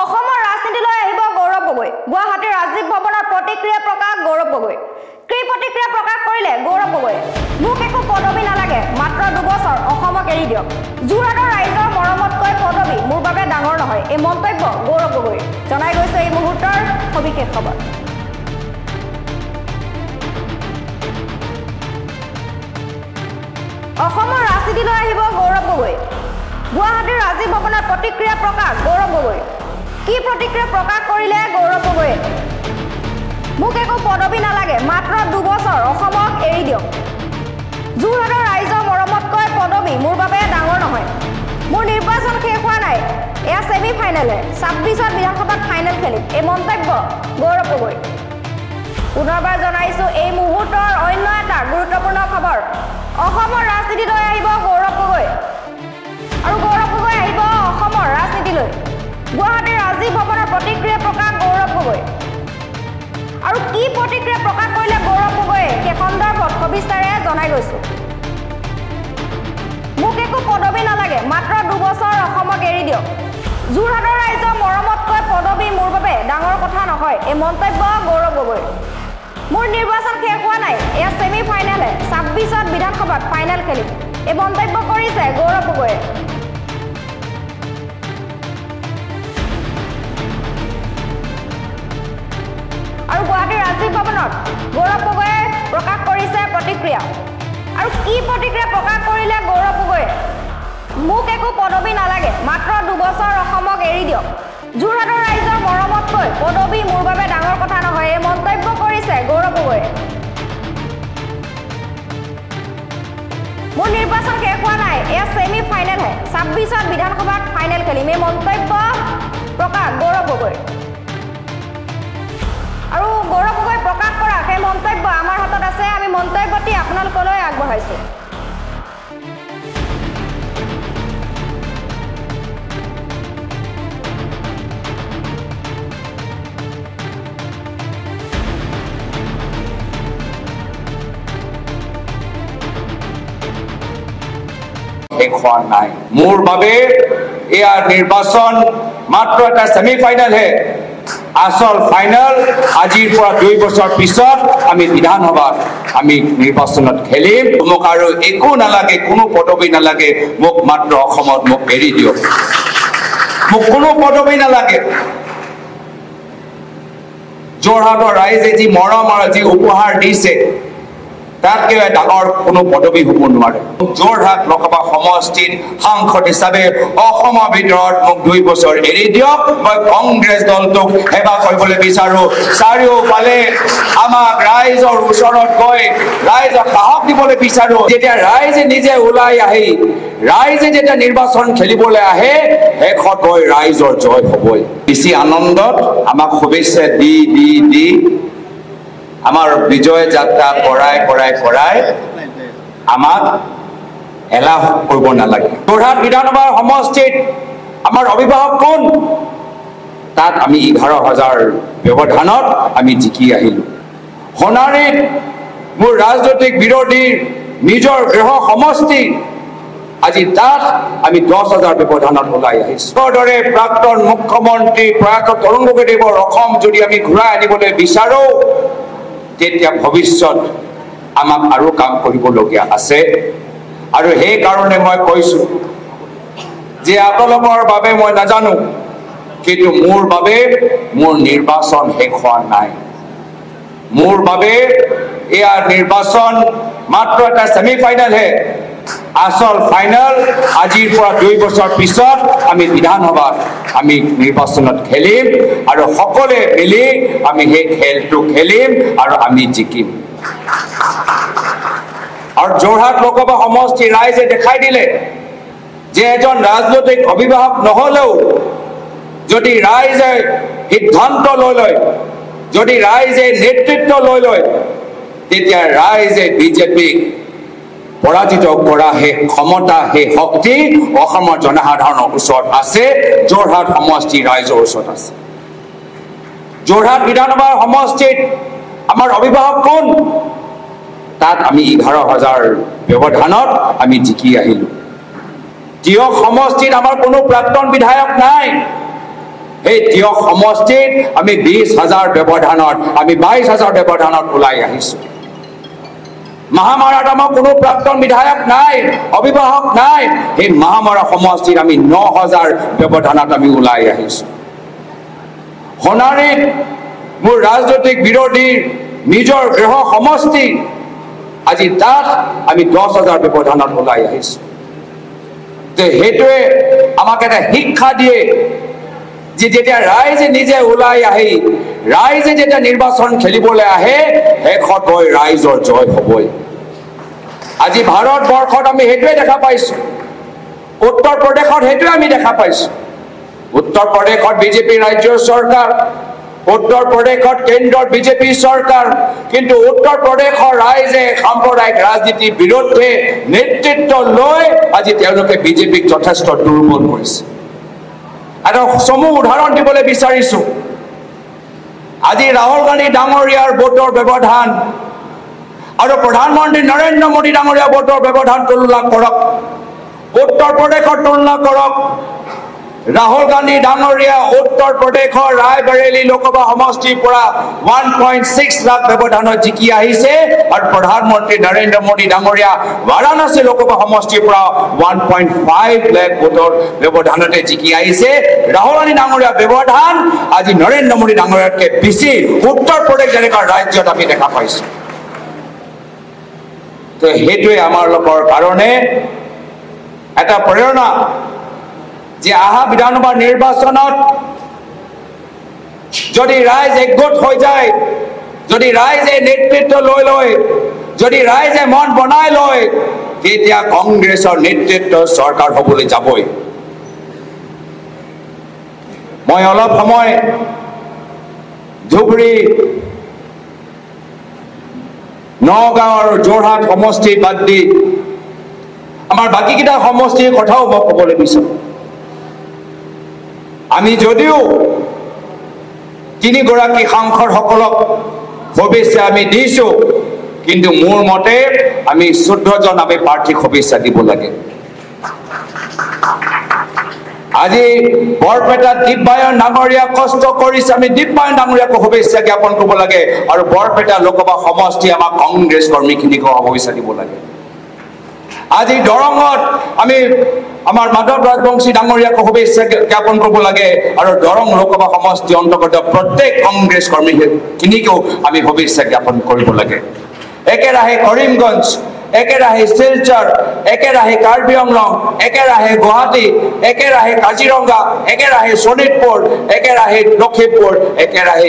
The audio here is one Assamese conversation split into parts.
অসমৰ ৰাজনীতিলৈ আহিব গৌৰৱ গগৈ গুৱাহাটীৰ ৰাজীৱ ভৱনৰ প্ৰতিক্ৰিয়া প্ৰকাশ গৌৰৱ গগৈ কি প্ৰতিক্ৰিয়া প্ৰকাশ কৰিলে গৌৰৱ গগৈ মোক একো পদবী নালাগে মাত্ৰ 2 বছৰ অসমক এৰি দিয়ক যোৰহাটৰ ৰাইজৰ মৰমতকৈ পদবী মোৰ বাবে ডাঙৰ নহয় এই মন্তব্য গৌৰৱ গগৈ জনাই গৈছে এই মুহূৰ্তৰ সবিশেষ খবৰ অসমৰ ৰাজনীতিলৈ আহিব গৌৰৱ গগৈ গুৱাহাটীৰ ৰাজীৱ ভৱনৰ প্ৰতিক্ৰিয়া প্ৰকাশ গৌৰৱ গগৈ কি প্ৰতিক্ৰিয়া প্ৰকাশ কৰিলে গৌৰৱ গগৈ মোক একো পদবী নালাগে মাত্ৰ 2 বছৰ অসমক এৰি দিয়ক যোৰহাটৰ ৰাইজৰ মৰমতকৈ পদবী মোৰ বাবে ডাঙৰ নহয় মোৰ নিৰ্বাচন শেষ হোৱা নাই এয়া সেমি ফাইনেলে 26ত বিধানসভাত ফাইনেল খেলিম এই মন্তব্য গৌৰৱ গগৈ পুনৰবাৰ জনাইছো এই মুহূৰ্তৰ অন্য এটা গুৰুত্বপূৰ্ণ খবৰ অসমৰ ৰাজনীতিলৈ আহিব গৌৰৱ গগৈ আৰু গৌৰৱ গগৈ আহিব অসমৰ ৰাজনীতিলৈ গুৱাহাটীৰ ৰাজীৱ ভৱনৰ প্ৰতিক্ৰিয়া প্ৰকাশ গৌৰৱ গগৈ আৰু কি প্ৰতিক্ৰিয়া প্ৰকাশ কৰিলে গৌৰৱ গগৈ সেই সন্দৰ্ভত সবিস্তাৰে জনাই গৈছো মোক একো পদবী নালাগে মাত্ৰ 2 বছৰ অসমক এৰি দিয়ক যোৰহাটৰ ৰাইজৰ মৰমতকৈ পদবী মোৰ বাবে ডাঙৰ কথা নহয় এই মন্তব্য গৌৰৱ গগৈ মোৰ নিৰ্বাচন শেষ হোৱা নাই এয়া সেমি ফাইনেলে 26ত বিধানসভাত ফাইনেল খেলিম এই মন্তব্য কৰিছে গৌৰৱ গগৈ আৰু গুৱাহাটীৰ ৰাজীৱ ভৱনত গৌৰৱ গগৈয়ে প্ৰকাশ কৰিছে প্ৰতিক্ৰিয়া আৰু কি প্ৰতিক্ৰিয়া প্ৰকাশ কৰিলে গৌৰৱ গগৈ মোক একো পদবী নালাগে মাত্ৰ 2 বছৰ অসমক এৰি দিয়ক যোৰহাটৰ ৰাইজৰ মৰমতকৈ পদবী মোৰ বাবে ডাঙৰ কথা নহয় এই মন্তব্য কৰিছে গৌৰৱ গগৈ মোৰ নিৰ্বাচন শেষ হোৱা নাই এয়া সেমি ফাইনেলহে 26ত বিধানসভাত ফাইনেল খেলিম এই মন্তব্য প্ৰকাশ গৌৰৱ গগৈ আৰু গৌৰৱ গগৈ প্ৰকাশ কৰা সেই মন্তব্য আমাৰ হাতত আছে আমি মন্তব্যটি আপোনালোকলৈ আগবঢ়াইছো মোৰ বাবে এয়া নিৰ্বাচন মাত্ৰ এটা সেমি ফাইনেল হে আসল ফাইনেল আজিৰ পৰা 2 বছৰ পিছত আমি বিধানসভাত আমি নিৰ্বাচনত খেলিম মোক আৰু একো নালাগে কোনো পদবী নালাগে মোক মাত্ৰ অসমত মোক এৰি দিয়ক মোক কোনো পদবী নালাগে যোৰহাটৰ ৰাইজে যি মৰম আৰু যি উপহাৰ দিছে তাতকৈ ডাঙৰ কোনো পদবী হ'ব নোৱাৰে যোৰহাট লোকসভা সমষ্টিত সাংসদ হিচাপে অসমৰ ভিতৰত মোক 2 বছৰ এৰি দিয়ক মই কংগ্ৰেছ দলটোক সেৱা কৰিবলৈ বিচাৰো চাৰিওফালে আমাক ৰাইজৰ ওচৰত গৈ ৰাইজক সাহস দিবলৈ বিচাৰো যেতিয়া ৰাইজে নিজে ওলাই আহি ৰাইজে যেতিয়া নিৰ্বাচন খেলিবলৈ আহে শেষত গৈ ৰাইজৰ জয় হ'বই বেছি আনন্দত আমাক শুভেচ্ছা দি আমাৰ বিজয় যাত্ৰা কৰাই আমাক এলাহ কৰিব নালাগে যোৰহাট বিধানসভাৰ সমষ্টিত আমাৰ অভিভাৱক কোন তাত আমি 11,000 ব্যৱধানত আমি জিকি আহিলো সোণাৰীত মোৰ ৰাজনৈতিক বিৰোধীৰ নিজৰ গৃহ সমষ্টি আজি তাত আমি 10,000 ব্যৱধানত ওলাই আহিছো দৰে প্ৰাক্তন মুখ্যমন্ত্ৰী প্ৰয়াত তৰুণ গগৈদেৱৰ অসম যদি আমি ঘূৰাই আনিবলৈ বিচাৰো তেতিয়া ভৱিষ্যত আমাক আৰু কাম কৰিবলগীয়া আছে আৰু সেই কাৰণে মই কৈছো যে আপোনালোকৰ বাবে মই নাজানো কিন্তু মোৰ বাবে মোৰ নিৰ্বাচন শেষ হোৱা নাই মোৰ বাবে এয়া নিৰ্বাচন মাত্ৰ এটা সেমি ফাইনেল হে আসল ফাইনেল আজিৰ পৰা 2 বছৰ পিছত আমি বিধানসভাত আমি নিৰ্বাচনত খেলিম আৰু সকলোৱে মিলি আমি সেই খেলটো খেলিম আৰু আমি জিকিম আৰু যোৰহাট লোকসভা সমষ্টি ৰাইজে দেখাই দিলে যে এজন ৰাজনৈতিক অভিভাৱক নহলেও যদি ৰাইজে সিদ্ধান্ত লৈ লয় যদি ৰাইজে নেতৃত্ব লৈ লয় তেতিয়া ৰাইজে বিজেপিক পৰাজিত কৰা হে ক্ষমতা হে শক্তি অসমৰ জনসাধাৰণৰ ওচৰত আছে যোৰহাট সমষ্টি ৰাইজৰ ওচৰত আছে যোৰহাট বিধানসভাৰ সমষ্টিত আমাৰ অভিভাৱক কোন তাত আমি 11,000 ব্যৱধানত আমি জিকি আহিলো তিয়ক সমষ্টিত আমাৰ কোনো প্ৰাক্তন বিধায়ক নাই সেই তিয়ক সমষ্টিত আমি 20,000 ব্যৱধানত আমি 22,000 ব্যৱধানত ওলাই আহিছো মহামাৰাত আমাৰ কোনো প্ৰাক্তন বিধায়ক নাই অভিভাৱক নাই সেই মহামাৰা সমষ্টিত আমি 9,000 ব্যৱধানত আমি ওলাই আহিছো সোণাৰীত মোৰ ৰাজনৈতিক বিৰোধীৰ নিজৰ গৃহ সমষ্টি আজি তাত আমি 10,000 ব্যৱধানত ওলাই আহিছো তে সেইটোৱে আমাক এটা শিক্ষা দিয়ে যে যেতিয়া ৰাইজে নিজে ওলাই আহি ৰাইজে যেতিয়া নিৰ্বাচন খেলিবলৈ আহে শেষত গৈ ৰাইজৰ জয় হ'বই আজি ভাৰতবৰ্ষত আমি সেইটোৱে দেখা পাইছো উত্তৰ প্ৰদেশত সেইটোৱে আমি দেখা পাইছো উত্তৰ প্ৰদেশত বিজেপি ৰাজ্যৰ চৰকাৰ উত্তৰ প্ৰদেশত কেন্দ্ৰৰ বিজেপি চৰকাৰ কিন্তু উত্তৰ প্ৰদেশৰ ৰাইজে সাম্প্ৰদায়িক ৰাজনীতিৰ বিৰুদ্ধে নেতৃত্ব লৈ আজি তেওঁলোকে বিজেপিক যথেষ্ট দুৰ্বল কৰিছে এটা চমু উদাহৰণ দিবলৈ বিচাৰিছো আজি ৰাহুল গান্ধী ডাঙৰীয়াৰ ভোটৰ ব্যৱধান আৰু প্ৰধানমন্ত্ৰী নৰেন্দ্ৰ মোদী ডাঙৰীয়াৰ ভোটৰ ব্যৱধান তুলনা কৰক উত্তৰ প্ৰদেশৰ তুলনা কৰক ৰাহুল গান্ধী ডাঙৰীয়া উত্তৰ প্ৰদেশৰ ৰায়বৰেলী লোকসভা সমষ্টিৰ পৰা 1.6 লাখ ব্যৱধানত জিকি আহিছে আৰু প্ৰধানমন্ত্ৰী নৰেন্দ্ৰ মোদী ডাঙৰীয়া বাৰাণসী লোকসভা সমষ্টিৰ পৰা 1.5 লাখ ভোটৰ ব্যৱধানতে জিকি আহিছে ৰাহুল গান্ধী ডাঙৰীয়া ব্যৱধান আজি নৰেন্দ্ৰ মোদী ডাঙৰীয়াতকৈ বেছি উত্তৰ প্ৰদেশ যেনেকুৱা ৰাজ্যত আমি দেখা পাইছো তো সেইটোৱে আমাৰ লোকৰ কাৰণে এটা প্ৰেৰণা যে আহা বিধানসভা নিৰ্বাচনত যদি ৰাইজ একগোট হৈ যায় যদি ৰাইজে নেতৃত্ব লৈ লয় যদি ৰাইজে মন বনাই লয় তেতিয়া কংগ্ৰেছৰ নেতৃত্ব চৰকাৰ হ'বলৈ যাবই মই অলপ সময় ধুবুৰী নগাঁও আৰু যোৰহাট সমষ্টি বাদ দি আমাৰ বাকীকেইটা সমষ্টিৰ কথাও মই ক'বলৈ বিচাৰোঁ আমি যদিও তিনিগৰাকী সাংসদসকলক শুভেচ্ছা আমি দিছো কিন্তু মোৰ মতে আমি 14জন আমি প্ৰাৰ্থীক শুভেচ্ছা দিব লাগে আজি বৰপেটাত দিব্যায়ন ডাঙৰীয়া কষ্ট কৰিছে আমি দিব্যায়ন ডাঙৰীয়াক শুভেচ্ছা জ্ঞাপন কৰিব লাগে আৰু বৰপেটা লোকসভা সমষ্টি আমাৰ কংগ্ৰেছ কৰ্মীখিনিক শুভেচ্ছা দিব লাগে আজি দৰঙত আমি আমাৰ মাধৱ ৰাজবংশী ডাঙৰীয়াক শুভেচ্ছা জ্ঞাপন কৰিব লাগে আৰু দৰং লোকসভা সমষ্টি অন্তৰ্গত প্ৰত্যেক কংগ্ৰেছ কৰ্মীখিনিকো আমি শুভেচ্ছা জ্ঞাপন কৰিব লাগে একেৰাহে কৰিমগঞ্জ একেৰাহে শিলচৰ একেৰাহে কাৰ্বি আংলং একেৰাহে গুৱাহাটী একেৰাহে কাজিৰঙা একেৰাহে শোণিতপুৰ একেৰাহে লখিমপুৰ একেৰাহে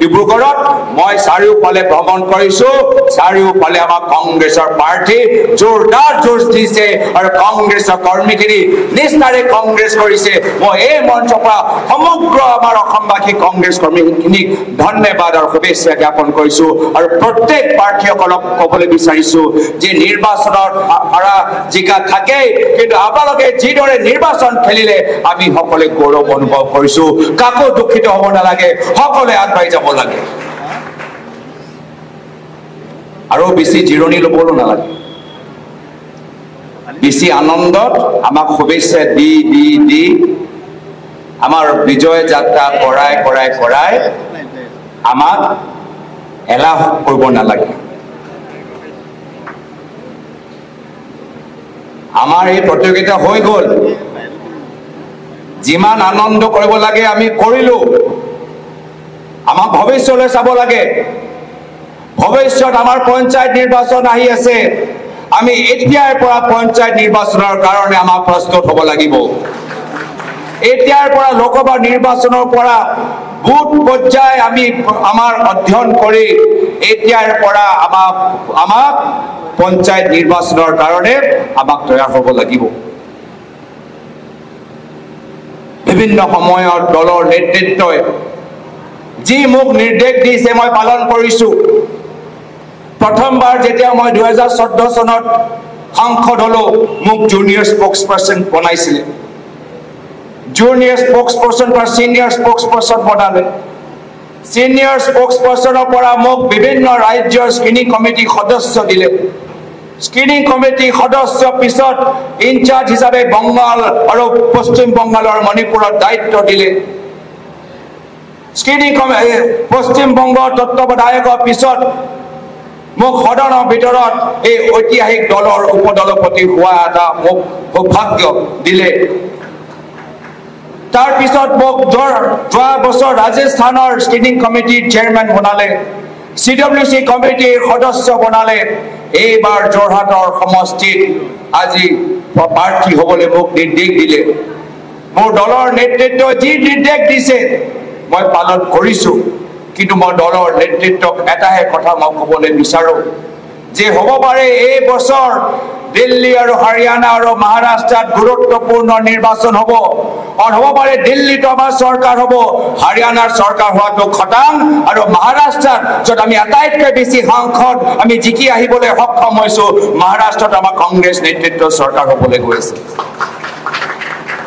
ডিব্ৰুগড়ত মই চাৰিওফালে ভ্ৰমণ কৰিছো চাৰিওফালে আমাৰ কংগ্ৰেছৰ প্ৰাৰ্থী জোৰদাৰ যুঁজ দিছে আৰু কংগ্ৰেছৰ কৰ্মীখিনি নিষ্ঠাৰে কংগ্ৰেছ কৰিছে মই এই মঞ্চৰ পৰা সমগ্ৰ আমাৰ অসমবাসী কংগ্ৰেছ কৰ্মীখিনিক ধন্যবাদ আৰু শুভেচ্ছা জ্ঞাপন কৰিছো আৰু প্ৰত্যেক প্ৰাৰ্থীসকলক ক'বলৈ বিচাৰিছো যে নিৰ্বাচনৰ হাৰা জিকা থাকে কিন্তু আপোনালোকে যিদৰে নিৰ্বাচন খেলিলে আমি সকলোৱে গৌৰৱ অনুভৱ কৰিছো কাকো দুখিত হ'ব নালাগে সকলোৱে আগবাঢ়ি যাব লাগে আৰু বেছি জিৰণি ল'বলৈ নালাগে বেছি আনন্দত আমাক শুভেচ্ছা দি দি দি আমাৰ বিজয় যাত্ৰা কৰাই আমাক এলাহ কৰিব নালাগে আমাৰ এই প্ৰতিযোগিতা হৈ গ'ল যিমান আনন্দ কৰিব লাগে আমি কৰিলো আমাক ভৱিষ্যলৈ চাব লাগে ভৱিষ্যত আমাৰ পঞ্চায়ত নিৰ্বাচন আহি আছে আমি এতিয়াৰ পৰা পঞ্চায়ত নিৰ্বাচনৰ কাৰণে আমাক প্ৰস্তুত হ'ব লাগিব এতিয়াৰ পৰা লোকসভা নিৰ্বাচনৰ পৰা বুথ পৰ্যায় আমি আমাৰ অধ্যয়ন কৰি এতিয়াৰ পৰা আমাক পঞ্চায়ত নিৰ্বাচনৰ কাৰণে আমাক তৈয়াৰ হ'ব লাগিব বিভিন্ন সময়ত দলৰ নেতৃত্বই যি মোক নিৰ্দেশ দিছে মই পালন কৰিছো প্ৰথমবাৰ যেতিয়া মই 2014 চনত সাংসদ হলো মোক জুনিয়ৰ স্পোক্সপাৰসন বনাইছিলে জুনিয়ৰ স্পোক্সপাৰসন পৰা সিনিয়ৰ স্পোক্সপাৰসন বনালে সিনিয়ৰ স্পোক্সপাৰসনৰ পৰা মোক বিভিন্ন ৰাজ্যৰ স্ক্ৰিনিং কমিটি সদস্য দিলে স্ক্ৰিনিং কমিটি সদস্য পিছত ইনচাৰ্জ হিচাপে বংগাল আৰু পশ্চিম বংগাল আৰু মণিপুৰৰ দায়িত্ব দিলে স্ক্ৰিনিং পশ্চিমবংগ তত্ত্বাৱধায়কৰ পিছত মোক সদনৰ ভিতৰত এই ঐতিহাসিক দলৰ উপদলপতি হোৱা এটা মোক সৌভাগ্য দিলে তাৰ পিছত মোক যোৱা বছৰ ৰাজস্থানৰ স্ক্ৰিনিং কমিটিৰ চেয়াৰমেন বনালে CWC কমিটিৰ সদস্য বনালে এইবাৰ যোৰহাটৰ সমষ্টিত আজি প্ৰাৰ্থী হ'বলৈ মোক নিৰ্দেশ দিলে মোৰ দলৰ নেতৃত্বই যি নিৰ্দেশ দিছে মই পালন কৰিছো কিন্তু মই দলৰ নেতৃত্বক এটাহে কথা মই ক'বলৈ বিচাৰো যে হ'ব পাৰে এই বছৰ দিল্লী আৰু হাৰিয়ানা আৰু মহাৰাষ্ট্ৰত গুৰুত্বপূৰ্ণ নিৰ্বাচন হ'ব আৰু হ'ব পাৰে দিল্লীত আমাৰ চৰকাৰ হ'ব হাৰিয়ানাৰ চৰকাৰ হোৱাটো খটাং আৰু মহাৰাষ্ট্ৰত য'ত আমি আটাইতকৈ বেছি সাংসদ আমি জিকি আহিবলৈ সক্ষম হৈছো মহাৰাষ্ট্ৰত আমাৰ কংগ্ৰেছ নেতৃত্বৰ চৰকাৰ হ'বলৈ গৈ আছে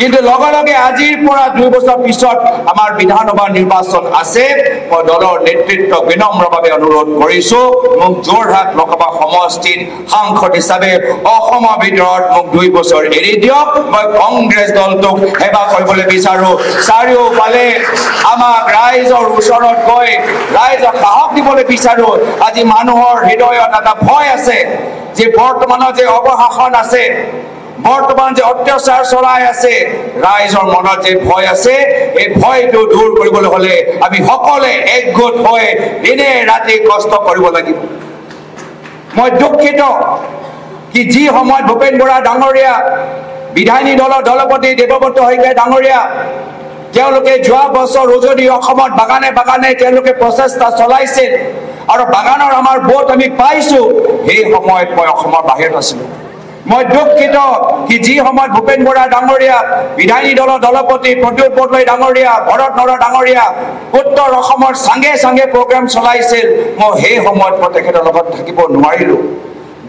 কিন্তু লগে লগে আজিৰ পৰা 2 বছৰ পিছত আমাৰ বিধানসভা নিৰ্বাচন আছে মই দলৰ নেতৃত্বক বিনম্ৰভাৱে অনুৰোধ কৰিছো মোক যোৰহাট লোকসভা সমষ্টিত সাংসদ হিচাপে অসমৰ ভিতৰত মোক 2 বছৰ এৰি দিয়ক মই কংগ্ৰেছ দলটোক সেৱা কৰিবলৈ বিচাৰো চাৰিওফালে আমাক ৰাইজৰ ওচৰত গৈ ৰাইজক সাহস দিবলৈ বিচাৰো আজি মানুহৰ হৃদয়ত এটা ভয় আছে যে বৰ্তমানৰ যে অৱশাসন আছে বৰ্তমান যে অত্যাচাৰ চলাই আছে ৰাইজৰ মনত যে ভয় আছে এই ভয়টো দূৰ কৰিবলৈ হলে আমি সকলোৱে একগোট হৈ দিনে ৰাতি কষ্ট কৰিব লাগিব মই দুঃখিত কি যি সময়ত ভূপেন বৰা ডাঙৰীয়া বিধায়িনী দলৰ দলপতি দেৱব্ৰত শইকীয়া ডাঙৰীয়া তেওঁলোকে যোৱা বছৰ উজনি অসমত বাগানে বাগানে তেওঁলোকে প্ৰচেষ্টা চলাইছিল আৰু বাগানৰ আমাৰ ভোট আমি পাইছো সেই সময়ত মই অসমৰ বাহিৰত আছিলো মই দুঃখিত কি যি সময়ত ভূপেন বৰা ডাঙৰীয়া বিধায়িনী দলৰ দলপতি প্ৰদ্যুৎ বৰদলৈ ডাঙৰীয়া ভৰত নৰহ ডাঙৰীয়া উত্তৰ অসমৰ চাঙে চাঙে প্ৰগ্ৰাম চলাইছিল মই সেই সময়ত মই তেখেতৰ লগত থাকিব নোৱাৰিলো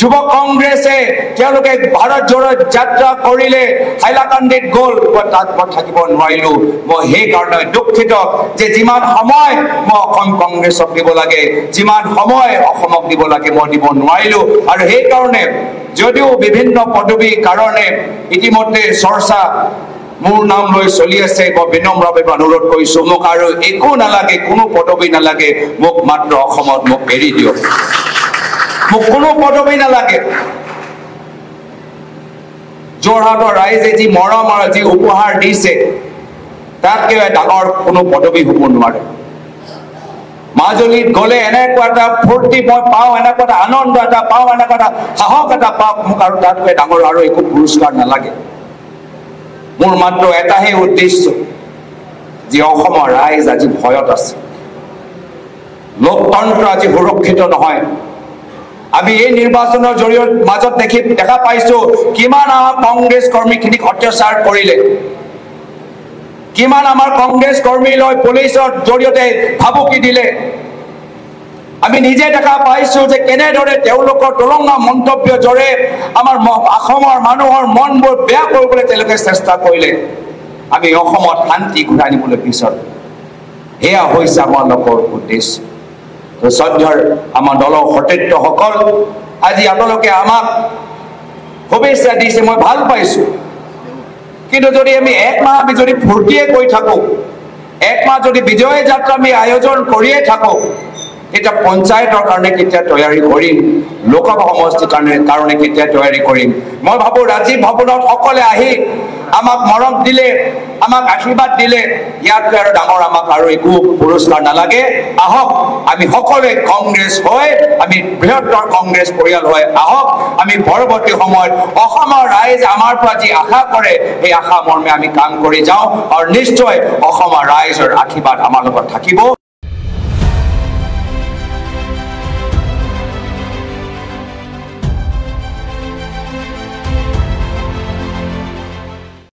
যুৱ কংগ্ৰেছে তেওঁলোকে ভাৰত জোড়ো যাত্ৰা কৰিলে হাইলাকান্দিত গ'ল তাত মই থাকিব নোৱাৰিলো মই সেই কাৰণে দুঃখিত যে যিমান সময় মই অসম কংগ্ৰেছক দিব লাগে যিমান সময় অসমক দিব লাগে মই দিব নোৱাৰিলো আৰু সেই কাৰণে যদিও বিভিন্ন পদবীৰ কাৰণে ইতিমধ্যে চৰ্চা মোৰ নাম লৈ চলি আছে মই বিনম্ৰভাৱে অনুৰোধ কৰিছো মোক আৰু একো নালাগে কোনো পদবী নালাগে মোক মাত্ৰ অসমত মোক এৰি দিয়ক মোক কোনো পদবী নালাগে যোৰহাটৰ ৰাইজে যি মৰম আৰু যি উপহাৰ দিছে তাতকৈ ডাঙৰ কোনো পদবী হ'ব নোৱাৰে মাজুলীত গ'লে এনেকুৱা এটা ফূৰ্তি মই পাওঁ এনেকুৱা এটা আনন্দ এটা পাওঁ এনেকুৱা এটা সাহস এটা পাওঁ মোক আৰু তাতকৈ ডাঙৰ আৰু একো পুৰস্কাৰ নালাগে মোৰ মাত্ৰ এটাহে উদ্দেশ্য যে অসমৰ ৰাইজ আজি ভয়ত আছে লোকতন্ত্ৰ আজি সুৰক্ষিত নহয় আমি এই নিৰ্বাচনৰ জৰিয়তে মাজত দেখা পাইছো কিমান আমাৰ কংগ্ৰেছ কৰ্মীখিনিক অত্যাচাৰ কৰিলে কিমান আমাৰ কংগ্ৰেছ কৰ্মীলৈ পুলিচৰ জৰিয়তে ভাবুকি দিলে আমি নিজে দেখা পাইছো যে কেনেদৰে তেওঁলোকৰ তলঙা মন্তব্য জৰে আমাৰ অসমৰ মানুহৰ মনবোৰ বেয়া কৰিবলৈ তেওঁলোকে চেষ্টা কৰিলে আমি অসমত শান্তি ঘূৰাই নিবলৈ বিচাৰো এয়া হৈছে আমাৰ লোকৰ উদ্দেশ্য শ্ৰদ্ধাৰ আমাৰ দলৰ সতীৰ্থসকল আজি আপোনালোকে আমাক শুভেচ্ছা দিছে মই ভাল পাইছো কিন্তু যদি আমি একমাহ আমি যদি ফূৰ্তিয়ে কৈ থাকো একমাহ যদি বিজয় যাত্ৰা আমি আয়োজন কৰিয়ে থাকো এটা পঞ্চায়তৰ কাৰণে কেতিয়া তৈয়াৰী কৰিম লোকসভা সমষ্টিৰ কাৰণে কেতিয়া তৈয়াৰী কৰিম মই ভাবো ৰাজীৱ ভৱনত সকলে আহি আমাক মৰম দিলে আমাক আশীৰ্বাদ দিলে ইয়াতকৈ আৰু ডাঙৰ আমাক আৰু একো পুৰস্কাৰ নালাগে আহক আমি সকলোৱে কংগ্ৰেছ হৈ আমি বৃহত্তৰ কংগ্ৰেছ পৰিয়াল হৈ আহক আমি পৰৱৰ্তী সময়ত অসমৰ ৰাইজ আমাৰ পৰা যি আশা কৰে সেই আশা মৰ্মে আমি কাম কৰি যাওঁ আৰু নিশ্চয় অসমৰ ৰাইজৰ আশীৰ্বাদ আমাৰ লগত থাকিব